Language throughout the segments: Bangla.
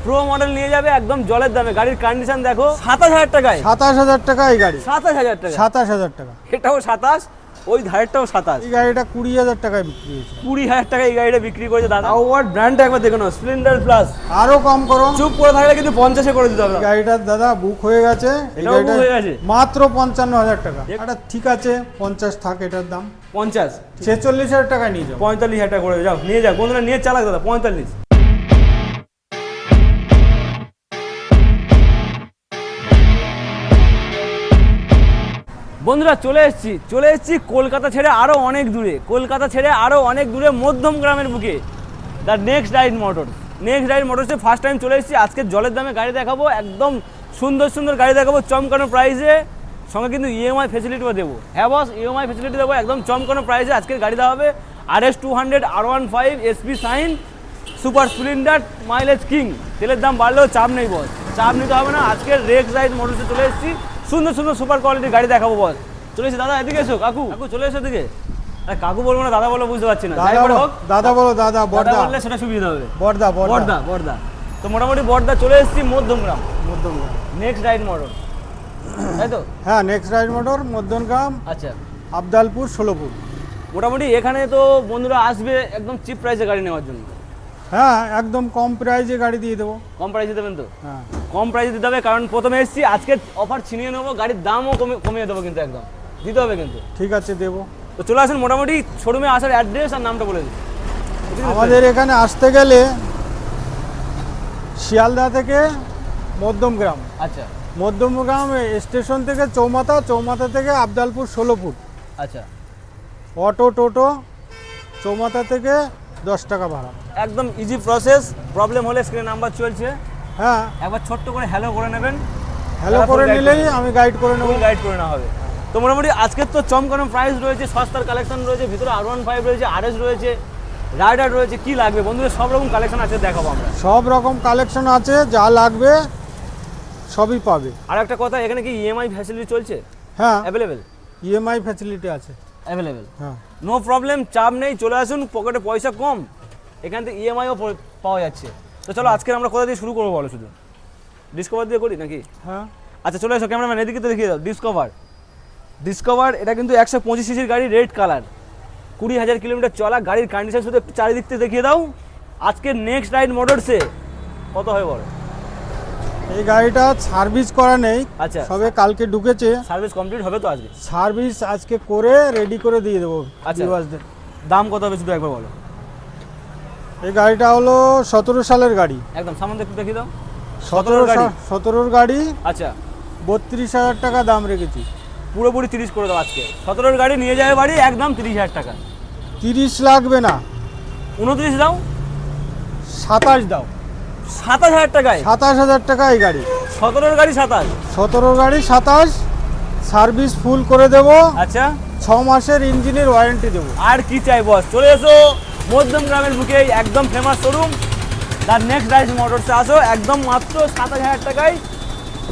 প্রো মডেল নিয়ে যাবে একদম জলের দামে। গাড়ির কন্ডিশন দেখো, 27,000 টাকায়। 27,000 টাকা এই গাড়ি, 27,000 টাকা, 27,000 টাকা। এটাও 27, ওই ধারেরটাও 27। এই গাড়িটা 20,000 টাকায় বিক্রি হয়েছে। 20,000 টাকা এই গাড়িটা বিক্রি করেছে দাদা। আওয়ার ব্র্যান্ডটা একবার দেখে নাও, স্প্লেন্ডার প্লাস। আরো কম করো। চুপ করে থাকলে কিন্তু 50-এ করে দিতে হবে। গাড়িটার দাদা বুক হয়ে গেছে, এই এটাও গাড়িটা book হয়ে গেছে? মাত্র 55,000 টাকা। এটা ঠিক আছে, 50 থাক এটার দাম। 50, 46,000 টাকায় নিয়ে যাও। 45,000 টাকা করে যাও, নিয়ে যাও। বন্ধুরা নিয়ে চালাক দাদা, 45। বন্ধুরা চলে এসেছি কলকাতা ছেড়ে আরও অনেক দূরে, মধ্যম গ্রামের বুকে। দ্য নেক্সট রাইড মোটরসে ফার্স্ট টাইম চলে এসেছি। আজকে জলের দামে গাড়ি দেখাবো, একদম সুন্দর গাড়ি দেখাবো চমকানো প্রাইসে। সঙ্গে কিন্তু ইএমআই ফেসিলিটিও দেবো। হ্যাঁ বস, ইএমআই ফেসিলিটি দেবো একদম চমকানো প্রাইসে। আজকের গাড়ি দেওয়া হবে RS 200 R15 SP Shine Super Splendor mileage king. তেলের দাম বাড়লেও চাপ নেই বস, চাপ নিতে হবে না। আজকের নেক্সট রাইড মোটরসে চলে এসেছি, সুন্দর সুপার কোয়ালিটির গাড়ি দেখাবো বস। চলে এসেছি দাদা, এদিকে এসো। কাকু চলে এসো এদিকে। আরে কাকু বলবো না দাদা বলো, বুঝতে পারছি না। দাদা বলো, দাদা বড়দা বললে সেটা সুবিধা হবে। বড়দা। তো মোটামুটি বড়দা চলে এসেছি মধ্যমগ্রাম। নেক্সট রাইড মোটর, তাই তো? হ্যাঁ, নেক্সট রাইড মোটর মধ্যমগ্রাম, আচ্ছা। আবদালপুর, ষোলপুর। মোটামুটি এখানে তো বন্ধুরা আসবে একদম চিপ প্রাইসে গাড়ি নেওয়ার জন্য। হ্যাঁ, একদম কম প্রাইসে গাড়ি দিয়ে দেবো। কম প্রাইসে দেবেন তো? হ্যাঁ, কম প্রাইসে দিতে হবে, কারণ প্রথমে এসেছি। আজকে অফার ছিনিয়ে নেবো, গাড়ির দামও কমিয়ে দেবো, কিন্তু একদম দিতে হবে কিন্তু। ঠিক আছে, দেবো। তো চলে আসেন, মোটামুটি শোরুমে আসার অ্যাড্রেস আর নামটা বলে দিন। আমাদের এখানে আসতে গেলে শিয়ালদা থেকে মধ্যমগ্রাম, আচ্ছা মধ্যমগ্রাম স্টেশন থেকে চৌমাথা থেকে আবদালপুর, ষোলপুর। আচ্ছা, অটো টোটো চৌমাথা থেকে 10 টাকা ভাড়া। একদম ইজি প্রসেস। প্রবলেম হলে স্ক্রিনে নাম্বার চলছে, হ্যাঁ, একবার ছোট্ট করে হ্যালো করে নেবেন। হ্যালো করে নিলেই আমি গাইড করে নেবো। গাইড করে নেওয়া হবে। তো মোটামুটি আজকের তো চমকানো প্রাইস রয়েছে, সস্তার কালেকশন রয়েছে, ভিতরে R15 রয়েছে, RS রয়েছে, রাইডার রয়েছে। কি লাগবে বন্ধুদের, সব রকম কালেকশন আছে, দেখাবো আমরা। সব রকম কালেকশন আছে, যা লাগবে সবই পাবে। আর একটা কথা, এখানে কি ইএমআই ফ্যাসিলিটি চলছে? হ্যাঁ, অ্যাভেলেবেল ইএমআই ফ্যাসিলিটি আছে। অ্যাভেলেবেল, হ্যাঁ, নো প্রবলেম, চাপ নেই। চলে আসুন, পকেটে পয়সা কম, এখান থেকে ইএমআইও পাওয়া যাচ্ছে। তো চলো আজকে আমরা কোথা দিয়ে শুরু করবো বলো? শুধু ডিসকভার দিয়ে করি নাকি? হ্যাঁ, আচ্ছা চলে এসো, ক্যামেরাম্যান এদিকে তো দেখিয়ে দাও। ডিসকভার এটা কিন্তু 125 সিসির গাড়ি, রেড কালার, 20,000 কিলোমিটার চলা। গাড়ির কন্ডিশন শুধু একটু চারিদিক থেকে দেখিয়ে দাও। আজকে নেক্সট রাইড মোটরসে কত হয় বলো? এই গাড়িটা সার্ভিস করা নেই, আচ্ছা, সবে কালকে ঢুকেছে। সার্ভিস কমপ্লিট হবে তো আজকে? সার্ভিস আজকে করে রেডি করে দিয়ে দেবো। আচ্ছা, দাম কত হবে শুধু একবার বলো। এই গাড়িটা হলো 17 সালের গাড়ি। একদম সামনে একটু দেখিয়ে দাও। 17 গাড়ি। আচ্ছা, 32,000 টাকা দাম রেখেছি। পুরোপুরি 30 করে দাও আজকে। 17 গাড়ি নিয়ে যাবে বাড়ি, একদম 30,000 টাকা। 30 লাগবে না, 29 দাও, 27 দাও। 27,000 টাকায়? 27,000 টাকা এই গাড়ি। 17 গাড়ি 27? 17 গাড়ি 27, সার্ভিস ফুল করে দেবো। আচ্ছা, 6 মাসের ইঞ্জিনের ওয়ারেন্টি দেবো। আর কি চাই বস? চলে এসো মধ্যম গ্রামের বুকে, একদম famous showroom the next ride মোটরসে। আসো, একদম মাত্র 27,000 টাকায়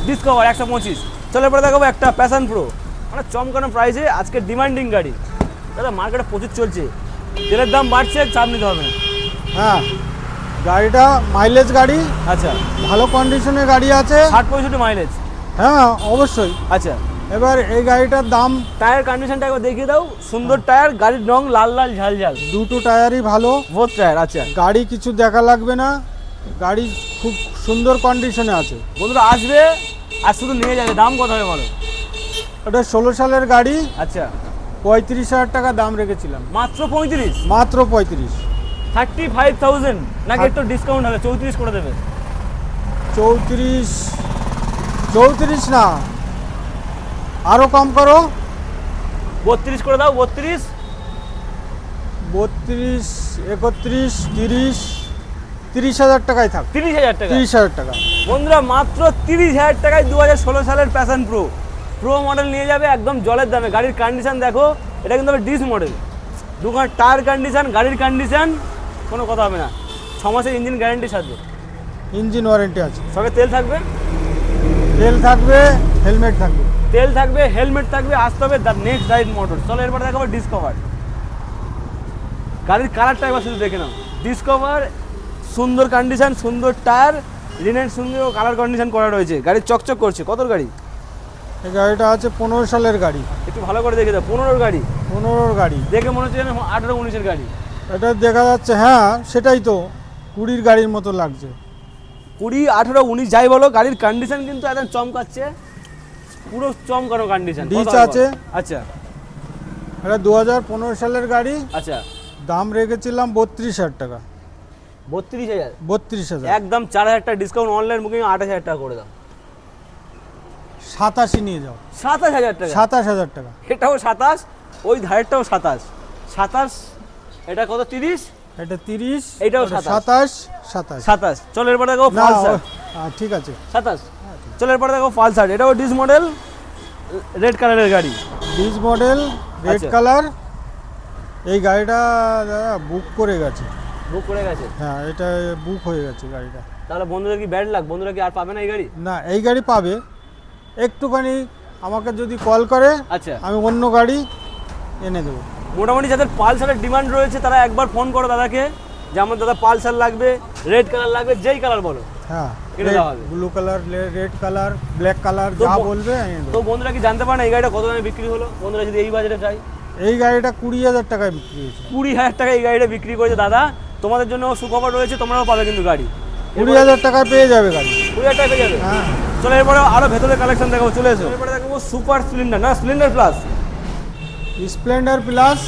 ডিসকভার 125। চলে পরে দেখাবো একটা প্যাশন প্রো, মানে চমকানো প্রাইসে। আজকে ডিমান্ডিং গাড়ি দাদা, মার্কেটে প্রচুর চলছে, তেলের দাম বাড়ছে, চাপ নিতে হবে না। হ্যাঁ, গাড়িটা মাইলেজ গাড়ি, আচ্ছা, ভালো কন্ডিশনের গাড়ি আছে, 60-65 মাইলেজ। হ্যাঁ অবশ্যই। আচ্ছা, এবার এই গাড়িটার দাম, টায়ার কন্ডিশনটা একবার দেখিয়ে দাও। সুন্দর টায়ার, গাড়ির রং লাল ঝাল দুটো টায়ারই ভালো, বোথ টায়ার। আচ্ছা, গাড়ি কিছু দেখা লাগবে না, গাড়ি খুব সুন্দর কন্ডিশনে আছে। বন্ধুরা আসবে আর শুধু নিয়ে যাবে। দাম কত হবে বলো? এটা 16 সালের গাড়ি। আচ্ছা, 35,000 টাকা দাম রেখেছিলাম। মাত্র 35? মাত্র 35। 35,000 নাকি একটু ডিসকাউন্ট হবে? 34 করে দেবে? 34 না, আরো কম করো। 32 করে দাও। 32, 31, 31, 30,000 টাকায় থাক। 30,000 টাকা? 30,000 টাকা। বন্ধুরা মাত্র 30,000 টাকায় 2016 সালের প্যাশন প্রো মডেল নিয়ে যাবে একদম জলের দামে। গাড়ির কন্ডিশন দেখো, এটা কিন্তু হবে ডিস মডেল। দুখান টায়ার কন্ডিশন, গাড়ির কন্ডিশন, কোনো কথা হবে না। 6 মাসের ইঞ্জিন গ্যারান্টির সাথে, ইঞ্জিন ওয়ারেন্টি আছে। সঙ্গে তেল থাকবে, হেলমেট থাকবে, হেলমেট থাকবে। আসতে হবে দ্য নেক্সট রাইড মোটর। চলো এরপর দেখাবো ডিসকভার। গাড়ির কালারটা এবার শুধু দেখে নাও। ডিসকভার, সুন্দর কন্ডিশন, সুন্দর টায়ার, রিনের সঙ্গেও কালার কন্ডিশন করা রয়েছে, গাড়ি চকচক করছে। কতর গাড়ি? এই গাড়িটা আছে 15 সালের গাড়ি। একটু ভালো করে দেখে দাও। 15-র গাড়ি 15 গাড়ি দেখে মনে হচ্ছে যেন 18-19-এর গাড়ি। এটা দেখা যাচ্ছে, হ্যাঁ সেটাই তো, 20 গাড়ির মতো লাগছে। 20, 18, 19 যাই বলো, গাড়ির কন্ডিশন কিন্তু একদম চমকাচ্ছে, পুরো চমকানো কন্ডিশন। ডিচ আছে। আচ্ছা এটা 2015 সালের গাড়ি। আচ্ছা, দাম রেখেছিলাম 32,000 টাকা। 32,000? 32,000। একদম 4,000 টাকা ডিসকাউন্ট, অনলাইন বুকিং 28,000 টাকা করে দাও। 87 নিয়ে যাও। 27,000 টাকা? 27,000 টাকা। এটাও 27, ওই ধারেরটাও 27। 27, এটা কত? 30? এটা 30, এটাও এটা 27। 27। 27। চলো এরপর দেখো না পালসার। ঠিক আছে। 27। চলো এরপর দেখো পালসার, এটাও ডিস মডেল, রেড কালারের গাড়ি। ডিজ মডেল, রেড আচ্ছা। কালার। এই গাড়িটা দাদা বুক করে গেছে। বুক করে গেছে? হ্যাঁ, এটা বুক হয়ে গেছে গাড়িটা। তাহলে বন্ধুদের কি ব্যাড লাগ? বন্ধুরা কি আর পাবে না এই গাড়ি? না, এই গাড়ি পাবে। একটুখানি আমাকে যদি কল করে, আচ্ছা, আমি অন্য গাড়ি এনে দেবো। মোটামুটি যাদের পালসারের ডিমান্ড রয়েছে তারা একবার ফোন করো দাদাকে, যে আমার দাদা পালসার লাগবে, রেড কালার লাগবে, যেই কালার বলো। হ্যাঁ, কিনে দেওয়া হবে। Blue colour, red colour, black colour, তো যা বলবে এনে তো দেবো। বন্ধুরা কি জানতে পারে না এই গাড়িটা কত দামে বিক্রি হলো? বন্ধুরা যদি এই বাজারে চাই, এই গাড়িটা 20,000 টাকায় বিক্রি হয়েছে। 20,000 টাকা এই গাড়িটা বিক্রি করেছে দাদা। তোমাদের জন্য সুখবর রয়েছে, তোমরাও পাবে কিন্তু গাড়ি 20,000 টাকায় পেয়ে যাবে গাড়ি। 20,000 টাকা পেয়ে যাবে। হ্যাঁ, চলো এরপরে আরো ভেতরে কালেকশন দেখাবো, চলে এসো। এরপরে দেখাবো সুপার স্প্লেন্ডার, না স্প্লেন্ডার প্লাস, স্প্লেন্ডার প্লাস,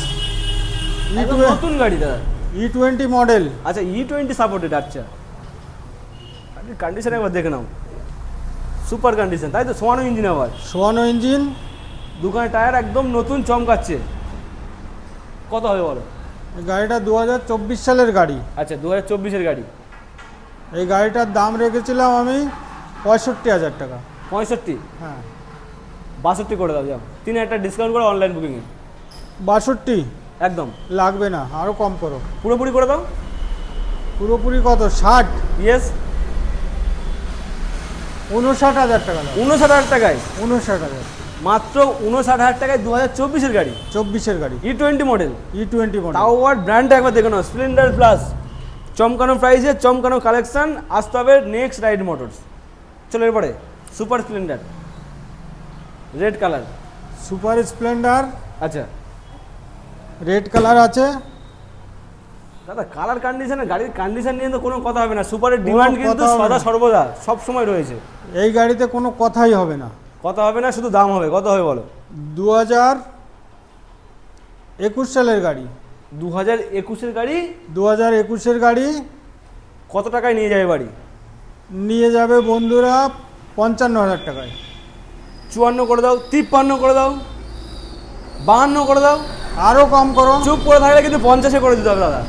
একদম নতুন গাড়ি দাদা। E20 model. আচ্ছা, E20 সাপোর্টেড। আচ্ছা, কন্ডিশন একবার দেখে নাও, সুপার কন্ডিশন, তাই তো? সোয়ানো ইঞ্জিন, আবার সোয়ানো ইঞ্জিন। দুখানে টায়ার একদম নতুন চমকাচ্ছে। কত হবে বলো? এই গাড়িটা 2024 সালের গাড়ি। আচ্ছা, 2024-এর গাড়ি। এই গাড়িটার দাম রেখেছিলাম আমি 65,000 টাকা। 65? হ্যাঁ, 62 করে দাও, যাও 3,000 টাকা ডিসকাউন্ট করে অনলাইন বুকিংয়ে। 62 একদম লাগবে না, আরও কম করো। পুরোপুরি করে দাও। পুরোপুরি কত? 60? ইয়েস। 59,000 টাকা দাও। 59,000 টাকায়? 59,000। মাত্র 59,000 টাকায় 2024-এর গাড়ি, 24-এর গাড়ি, E20 মডেল। E20 model. তাও আবার ব্র্যান্ডটা একবার দেখে নাও, স্প্লেন্ডার প্লাস। চমকানো প্রাইসে চমকানো কালেকশন, আসতে হবে নেক্সট রাইড মোটরস। চলো এরপরে super Splendor, red colour. Super Splendor, আচ্ছা রেড কালার আছে। দাদা, কালার কন্ডিশনে, গাড়ির কন্ডিশন নিয়ে তো কোনো কথা হবে না। সুপারের ডিমান্ড কিন্তু কথা হবে সদা না। সর্বদা সব সময় রয়েছে। এই গাড়িতে কোনো কথাই হবে না। কথা হবে না, শুধু দাম হবে। কত হবে বলো? 2021 সালের গাড়ি। 2021-এর গাড়ি? 2021-এর গাড়ি। কত টাকায় নিয়ে যাবে বাড়ি? নিয়ে যাবে বন্ধুরা 55,000 টাকায়। 54 করে দাও, 53 করে দাও, 52 করে দাও। আরও কম করো। চুপ করে থাকলে কিন্তু 50-এ করে দিতে হবে দাদা।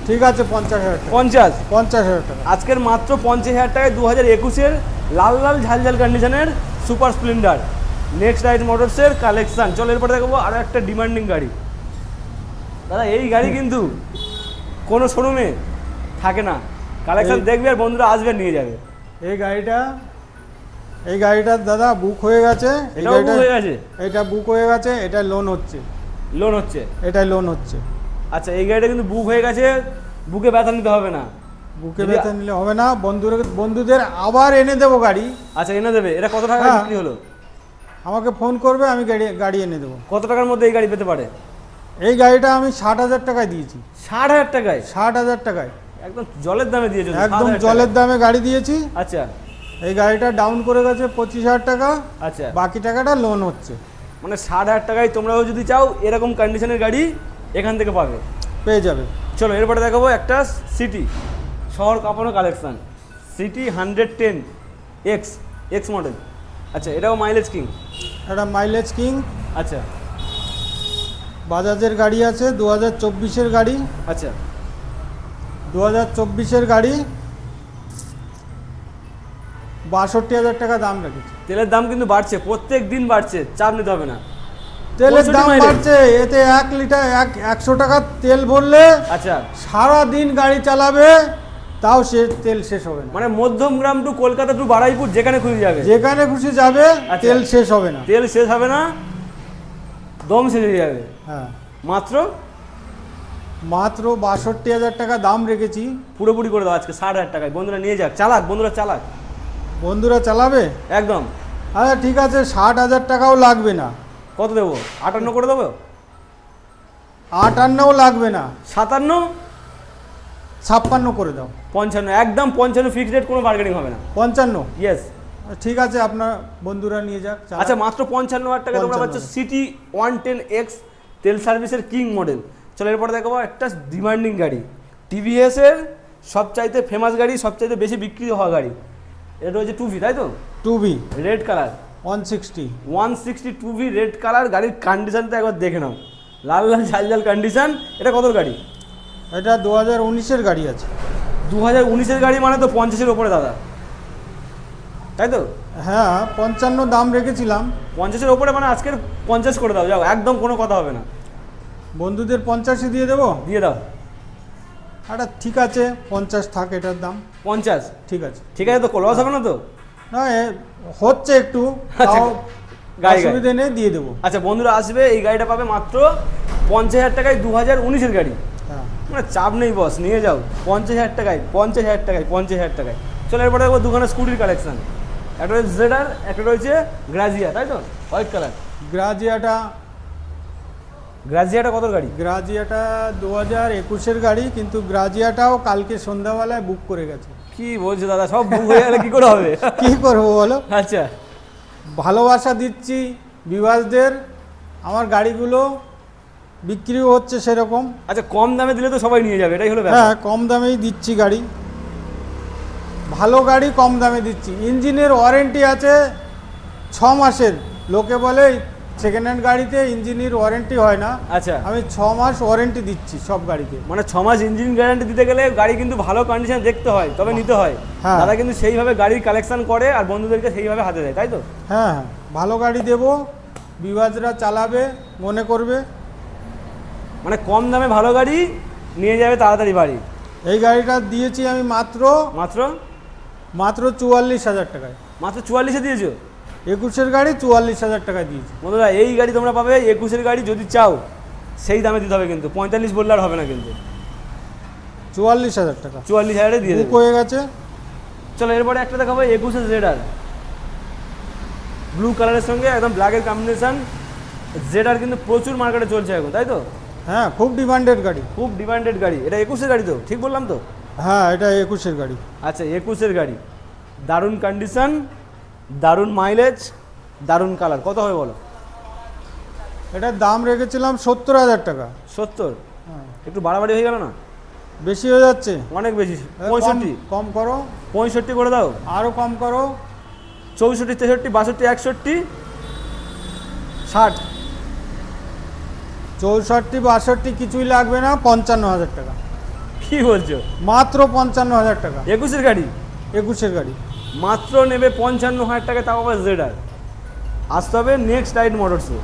ঠিক আছে, 50,000 টাকা। 50? 50,000 টাকা। আজকের মাত্র 50,000 টাকায় 2021-এর লাল লাল ঝালঝাল কন্ডিশনের সুপার স্প্লেন্ডার, নেক্সট রাইড মোটরসের কালেকশন। চলো এরপরে দেখবো আরও একটা ডিমান্ডিং গাড়ি। দাদা, এই গাড়ি কিন্তু কোনো শোরুমে থাকে না। কালেকশন দেখবে আর বন্ধুরা আসবে, নিয়ে যাবে। এই গাড়িটা দাদা বুক হয়ে গেছে। এটাও বুক হয়ে গেছে? এটা বুক হয়ে গেছে, এটা লোন হচ্ছে। লোন হচ্ছে? এটাই লোন হচ্ছে। আচ্ছা, এই গাড়িটা কিন্তু বুক হয়ে গেছে, বুকে ব্যথা নিতে হবে না। বুকে বেতন নিলে হবে না। বন্ধুদের আবার এনে দেবো গাড়ি। আচ্ছা, এনে দেবে। এটা কত টাকা হ্যাঁ। বিক্রি হলো? আমাকে ফোন করবে, আমি গাড়ি এনে দেবো। কত টাকার মধ্যে এই গাড়ি পেতে পারে? এই গাড়িটা আমি 60,000 টাকায় দিয়েছি। 60,000 টাকায়? 60,000 টাকায় একদম জলের দামে দিয়েছো। একদম জলের দামে গাড়ি দিয়েছি। আচ্ছা এই গাড়িটা ডাউন করে গেছে 25,000 টাকা। আচ্ছা, বাকি টাকাটা লোন হচ্ছে। মানে 60,000 টাকায় তোমরাও যদি চাও এরকম কন্ডিশনের গাড়ি এখান থেকে পাবে, পেয়ে যাবে। চলো এরপরে দেখাবো একটা সিটি, শহর কাঁপানো কালেকশন। City 110 x model. আচ্ছা, এটাও মাইলেজ কিং? একটা মাইলেজ কিং। আচ্ছা বাজাজের গাড়ি আছে, 2024-এর গাড়ি। আচ্ছা, 2024-এর গাড়ি, 62,000 টাকা দাম রেখেছে। তেলের দাম কিন্তু বাড়ছে, প্রত্যেক দিন বাড়ছে, চাপ নিতে হবে না। তেলের 65 দাম মাইলেজ। বাড়ছে, এতে 1 লিটার 100 টাকা তেল ভরলে আচ্ছা, সারা দিন গাড়ি চালাবে, তাও তেল শেষ হবে না। মানে মধ্যমগ্রাম টু কলকাতা টু বারুইপুর যেখানে খুঁজে যাবে, যেখানে খুশি যাবে, আচ্ছা। তেল শেষ হবে না। তেল শেষ হবে না, দম শেষ হয়ে যাবে। হ্যাঁ, মাত্র মাত্র 62,000 টাকা দাম রেখেছি। পুরোপুরি করে দাও আজকে 60,000 টাকায়। বন্ধুরা নিয়ে যাক, চালাক বন্ধুরা, চালাক বন্ধুরা চালাবে। একদম। আচ্ছা ঠিক আছে, 60,000 টাকাও লাগবে না। কত দেবো? 58 করে দেবো? 58ও লাগবে না, 57, 56 করে দাও। 55, একদম 55 ফিক্সড রেট, কোনো বার্গেনিং হবে না। 55, ইয়েস। ঠিক আছে, আপনার বন্ধুরা নিয়ে যাক। চালাক। আচ্ছা মাত্র 55,000 টাকা তোমরা পাচ্ছ 55,000 সিটি 110X তেল সার্ভিসের কিং মডেল। চলো এরপরে দেখাবো একটা ডিমান্ডিং গাড়ি, টিভিএস এর সবচাইতে ফেমাস গাড়ি, সবচাইতে বেশি বিক্রি হওয়া গাড়ি। এটা হচ্ছে 2V, তাই তো? 2B red colour 160। 160 2V red colour. গাড়ির কন্ডিশনটা একবার দেখে নাও, লাল লাল ঝাল ঝাল কন্ডিশন। এটা কত গাড়ি? এটা 2019-এর গাড়ি আছে। 2019-এর গাড়ি মানে তো 50-এর ওপরে দাদা, তাই তো? হ্যাঁ, 55 দাম রেখেছিলাম। 50-এর ওপরে মানে আজকের 50 করে দাও, যাও, একদম কোনো কথা হবে না। বন্ধুদের 50-ই দিয়ে দেবো। দিয়ে দাও। আচ্ছা ঠিক আছে, 50 থাক এটার দাম। 50 ঠিক আছে। ঠিক আছে তো, লস হবে না তো? না হচ্ছে একটু, আচ্ছা, তাও গাড়ি অসুবিধে নেই, দিয়ে দেবো। আচ্ছা বন্ধুরা আসবে, এই গাড়িটা পাবে মাত্র 50,000 টাকায়। 2019-এর গাড়ি, হ্যাঁ, মানে চাপ নেই বস, নিয়ে যাও 50,000 টাকায়, 50,000 টাকায়, 50,000 টাকায়। চলো এরপরে দেখবো দুখানা স্কুটির কালেকশন। একটা রয়েছে জেডার, একটা রয়েছে গ্রাজিয়া, তাই তো? হোয়াইট কালার গ্রাজিয়াটা কত গাড়ি? গ্রাজিয়াটা 2021-এর গাড়ি, কিন্তু গ্রাজিয়াটাও কালকে সন্ধ্যাবেলায় বুক করে গেছে। কি বলছো দাদা, সব বুক হয়ে গেলে কি করে হবে? কি করবো বলো? আচ্ছা ভালোবাসা দিচ্ছি বিভাসদের, আমার গাড়িগুলো বিক্রিও হচ্ছে সেরকম। আচ্ছা, কম দামে দিলে তো সবাই নিয়ে যাবে, এটাই হলো ব্যাপার। হ্যাঁ, কম দামেই দিচ্ছি গাড়ি, ভালো গাড়ি কম দামে দিচ্ছি। ইঞ্জিনের ওয়ারেন্টি আছে 6 মাসের। লোকে বলে সেকেন্ড হ্যান্ড গাড়িতে ইঞ্জিনের ওয়ারেন্টি হয় না, আচ্ছা, আমি 6 মাস ওয়ারেন্টি দিচ্ছি সব গাড়িতে। মানে 6 মাস ইঞ্জিন গ্যারান্টি দিতে গেলে গাড়ি কিন্তু ভালো কন্ডিশন দেখতে হয়, তবে নিতে হয়। হ্যাঁ। দাদা কিন্তু সেইভাবে গাড়ির কালেকশন করে আর বন্ধুদেরকে সেইভাবে হাতে দেয়, তাই তো? হ্যাঁ হ্যাঁ, ভালো গাড়ি দেবো, বিভাজরা চালাবে, মনে করবে। মানে কম দামে ভালো গাড়ি নিয়ে যাবে তাড়াতাড়ি বাড়ি। এই গাড়িটা দিয়েছি আমি মাত্র মাত্র 44,000 টাকায়। মাত্র 44-এ দিয়েছো? 21-এর গাড়ি 44,000 টাকায় দিয়েছি। বন্ধুরা এই গাড়ি তোমরা পাবে 21-এর গাড়ি, যদি চাও সেই দামে দিতে হবে কিন্তু, 45 বললে আর হবে না কিন্তু। 44,000 টাকা 44,000-এ দিয়ে বুক দেবে। হয়ে গেছে। চলো এরপরে একটা দেখাবো 21-এর জেডার, ব্লু কালারের সঙ্গে একদম ব্ল্যাকের কম্বিনেশন। জেডার কিন্তু প্রচুর মার্কেটে চলছে এখন, তাই তো? হ্যাঁ, খুব ডিমান্ডেড গাড়ি। খুব ডিমান্ডেড গাড়ি। এটা 21-এর গাড়ি তো, ঠিক বললাম তো? হ্যাঁ, এটা 21-এর গাড়ি। আচ্ছা 21-এর গাড়ি, দারুণ কন্ডিশন, দারুণ মাইলেজ, দারুণ কালার। কত হবে বলো? এটার দাম রেখেছিলাম 70,000 টাকা। 70? হ্যাঁ, একটু বাড়াবাড়ি হয়ে গেল না? বেশি হয়ে যাচ্ছে। অনেক বেশি। কম 65? কম করো, 65 করে দাও। আরও কম করো। 64, 63, 62, 61, 60? 64, 62 কিছুই লাগবে না, 55,000 টাকা। কি বলছো? মাত্র 55,000 টাকা। 21-এর গাড়ি 21-এর গাড়ি মাত্র নেবে 55,000 টাকা, তাও আবার জেডার। আসতে হবে নেক্সট রাইড মোটরসে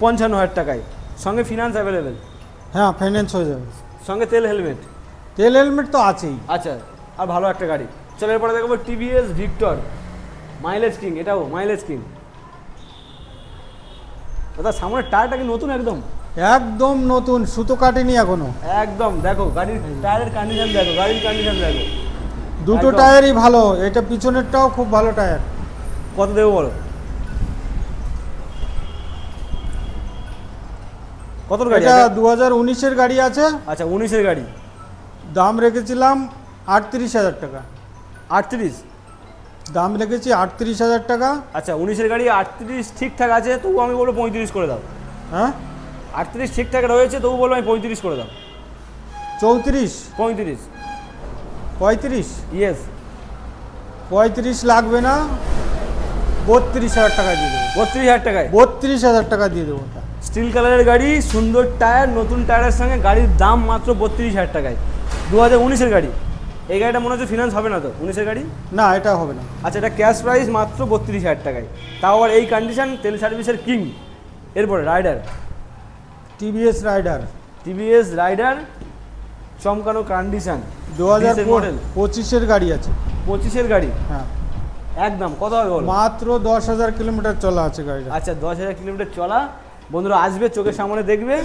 55,000 টাকায়, সঙ্গে ফিনান্স অ্যাভেলেবেল, হ্যাঁ, ফাইন্যান্স হয়ে যাবে, সঙ্গে তেল হেলমেট। তেল হেলমেট তো আছেই। আচ্ছা, আর ভালো একটা গাড়ি। চলো এরপরে দেখবো টিভিএস ভিক্টর, মাইলেজ কিং। এটাও মাইলেজ কিং। দাদা সামনের টায়ারটা কি নতুন? একদম একদম নতুন, সুতো কাটেনি এখনো। একদম। দেখো গাড়ির টায়ারের কন্ডিশন, দেখো গাড়ির কন্ডিশন দেখো। দুটো একদম। টায়ারই ভালো, এটা পিছনেরটাও খুব ভালো টায়ার। কত দেবো বলো? কত গাড়ি? এটা 2019-এর গাড়ি আছে। আচ্ছা 19-এর গাড়ি, দাম রেখেছিলাম 38,000 টাকা। 38? দাম রেখেছি 38,000 টাকা। আচ্ছা 19-এর গাড়ি 38 ঠিকঠাক আছে, তবু আমি বলবো 35 করে দাও। হ্যাঁ, 38 ঠিকঠাক রয়েছে, তবু বলবো আমি 35 করে দাও। 34, 35? 35, ইয়েস। 35 লাগবে না, 32,000 টাকা দিয়ে দেবো। 32,000 টাকায় 32,000 টাকা দিয়ে দেবো। ওটা স্টিল কালারের গাড়ি, সুন্দর টায়ার, নতুন টায়ারের সঙ্গে গাড়ির দাম মাত্র 32,000 টাকায়। 2019-এর গাড়ি। এই গাড়িটা মনে হচ্ছে ফিনান্স হবে না তো? 19-এর গাড়ি। না, এটা হবে না। আচ্ছা, এটা ক্যাশ প্রাইস মাত্র 32,000 টাকায়, তাও আবার এই কন্ডিশন, তেল সার্ভিসের কিং। এরপরে Raider, TVS Raider, TVS Raider, চমকানো কন্ডিশন, মডেল। 2025-এর গাড়ি আছে। 25-এর গাড়ি, হ্যাঁ, একদম। কত হবে বলো? মাত্র 10,000 কিলোমিটার চলা আছে গাড়িটা। আচ্ছা 10,000 কিলোমিটার চলা। বন্ধুরা আসবে, চোখের সামনে দেখবে,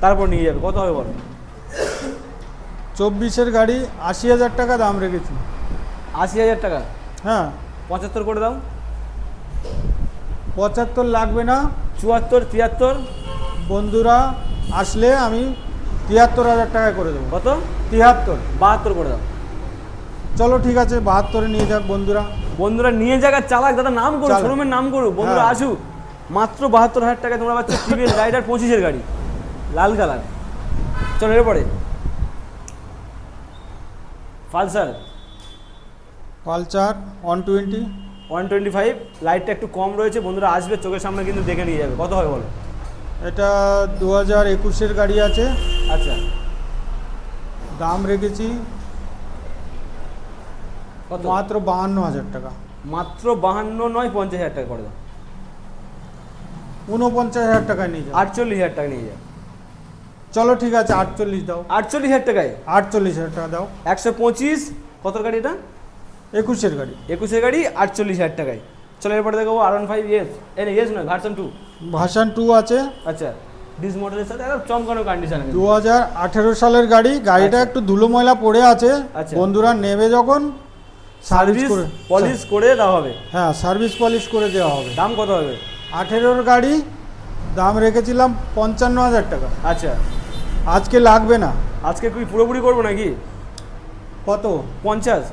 তারপর নিয়ে যাবে। কত হবে বলো? 24-এর গাড়ি, 80,000 টাকা দাম রেখেছি। 80,000 টাকা, হ্যাঁ 75 করে দাও। 75 লাগবে না, 74, 73, বন্ধুরা আসলে আমি 73,000 টাকায় করে দেবো। কত? 73। 72 করে দাও। চলো ঠিক আছে, 72-এ নিয়ে যাক বন্ধুরা। বন্ধুরা নিয়ে যাক আর চালাক, দাদা নাম করো, চালাক। শোরুমের নাম করো, বন্ধুরা হ্যাঁ। আসুক। মাত্র 72,000 টাকায় তোমরা পাচ্ছ টিভিএস রাইডার 25-এর গাড়ি, লাল কালার। চলো এরপরে পালসার পালসার 120। 125, লাইটটা একটু কম রয়েছে, বন্ধুরা আসবে চোখের সামনে কিন্তু দেখে নিয়ে যাবে। কত হবে বলো? এটা 2021-এর গাড়ি আছে, আচ্ছা, দাম রেখেছি কত? মাত্র 52,000 টাকা। মাত্র 52 নয়, 50,000 টাকা করে দাও। 49,000 টাকায় নিয়ে যাও। 48,000 টাকা নিয়ে যাও। চলো ঠিক আছে, 48 দাও। 48,000 টাকায় 48,000 টাকা দাও। 125, কত গাড়ি এটা? 21-এর গাড়ি। 21-এর গাড়ি 48,000 টাকায়। চলো এরপরে দেখো R15 ইয়েস, ইয়েস নয়, ভার্সন 2। ভার্সন 2 আছে, আচ্ছা, ডিস মডেলের সাথে একদম চমকানো কন্ডিশন। 2018 সালের গাড়ি। গাড়িটা আচ্ছা। একটু ধুলো ময়লা পড়ে আছে, আচ্ছা। বন্ধুরা নেবে যখন সার্ভিস সার্ভিস করে, পলিশ করে দেওয়া হবে। হ্যাঁ সার্ভিস পলিশ করে দেওয়া হবে। দাম কত হবে? 18-র গাড়ি, দাম রেখেছিলাম 55,000 টাকা। আচ্ছা, আজকে লাগবে না। আজকে কি পুরোপুরি করবো নাকি? কত? 50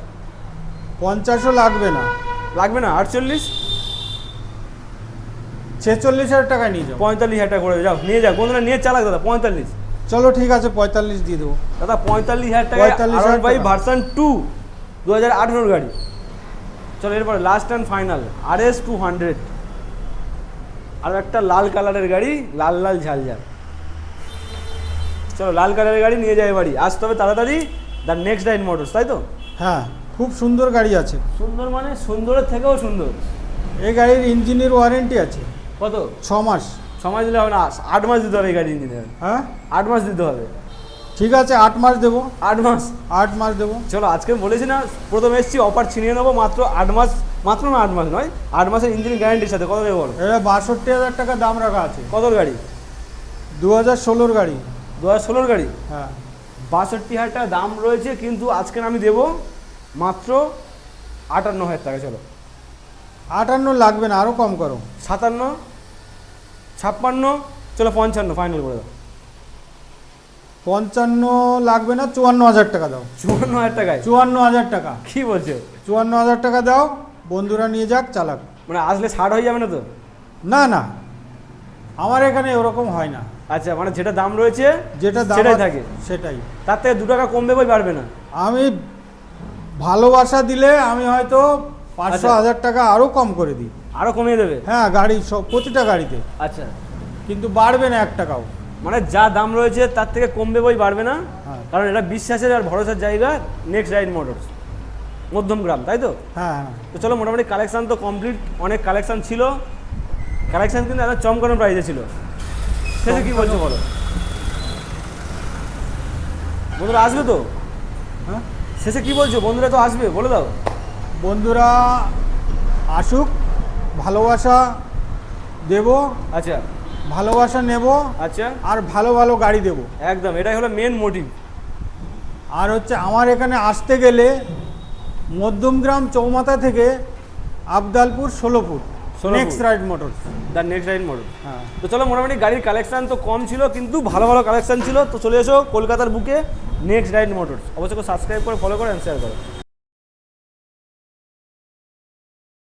50ও লাগবে না, লাগবে না? 48, 46,000 টাকায় নিয়ে যাও। 45,000 টাকা করে যাও, নিয়ে যাও বন্ধুরা, নিয়ে চালাক দাদা। 45, চলো ঠিক আছে, 45 দিয়ে দেবো। দাদা 45,000 টাকা 45,000 R15 টাকা। ভার্সন 2, 2018 গাড়ি। চলো এরপরে লাস্ট অ্যান্ড ফাইনাল RS 200, আর একটা লাল কালারের গাড়ি, লাল লাল ঝালঝাল। চলো লাল কালারের গাড়ি নিয়ে যাই বাড়ি, আসতে হবে তাড়াতাড়ি। দ্য নেক্সট রাইড মোটরস, তাই তো? হ্যাঁ খুব সুন্দর গাড়ি আছে। সুন্দর মানে সুন্দরের থেকেও সুন্দর। এই গাড়ির ইঞ্জিনের ওয়ারেন্টি আছে কত? 6 মাস। সময় দিলে হবে না, 8 মাস দিতে হবে এই গাড়ি ইঞ্জিনিয়ার। হ্যাঁ 8 মাস দিতে হবে। ঠিক আছে, 8 মাস দেবো। 8 মাস? 8 মাস দেবো। চলো আজকে বলেছি না, প্রথম এসেছি অফার ছিনিয়ে নেবো, মাত্র 8 মাস, মাত্র না 8 মাস নয়, 8 মাসের ইঞ্জিন গ্যারান্টির সাথে। কত দেবো বলো? এটা 62,000 টাকা দাম রাখা আছে। কত গাড়ি? 2016-র গাড়ি। 2016-র গাড়ি, হ্যাঁ 62,000 টাকা দাম রয়েছে, কিন্তু আজকে আমি দেবো মাত্র 58,000 টাকা। চলো 58 লাগবে না, আরও কম করো। 57, 56, চলো 55 ফাইনাল করে দাও। 55 লাগবে না, 54,000 টাকা দাও। 54,000 টাকায়? 54,000 টাকা। কি বলছো? 54,000 টাকা দাও, বন্ধুরা নিয়ে যাক চালাক। মানে আসলে 60 হয়ে যাবে না তো? না না, আমার এখানে ওরকম হয় না। আচ্ছা, মানে যেটা দাম রয়েছে যেটা দাম সেটাই আছে, থাকে। সেটাই। তার থেকে 2 টাকা কমবে বই বাড়বে না। আমি ভালোবাসা দিলে আমি হয়তো 500 আচ্ছা। 1000 টাকা আরও কম করে দিই। আরো কমিয়ে দেবে? হ্যাঁ গাড়ি সব, প্রতিটা গাড়িতে, আচ্ছা, কিন্তু বাড়বে না 1 টাকাও। মানে যা দাম রয়েছে তার থেকে কমবে বই বাড়বে না, হ্যাঁ। কারণ এটা বিশ্বাসের আর ভরসার জায়গা, নেক্সট রাইড মোটরস, মধ্যমগ্রাম, তাই তো? হ্যাঁ হ্যাঁ। তো চলো, মোটামুটি কালেকশান তো কমপ্লিট, অনেক কালেকশান ছিল। কালেকশান কিন্তু একটা চমকানো প্রাইসে ছিল। শেষে কি বলছো বলো? বন্ধুরা আসবে তো? হ্যাঁ শেষে কি বলছো? বন্ধুরা তো আসবে, বলে দাও। বন্ধুরা আসুক, ভালোবাসা দেব, আচ্ছা ভালোবাসা নেব, আচ্ছা, আর ভালো ভালো গাড়ি দেব। একদম এটাই হলো মেন মোটিভ। আর হচ্ছে আমার এখানে আসতে গেলে মধ্যমগ্রাম চৌমাথা থেকে Abdalpur 16 foot, 16 next foot. Ride motor. The next ride motor. হ্যাঁ তো চলো, মোটামুটি গাড়ির কালেকশান তো কম ছিল, কিন্তু ভালো ভালো কালেকশান ছিল। তো চলে এসো কলকাতার বুকে নেক্সট রাইড মোটরস, অবশ্যই সাবস্ক্রাইব করে ফলো করে অ্যান্ড শেয়ার করো।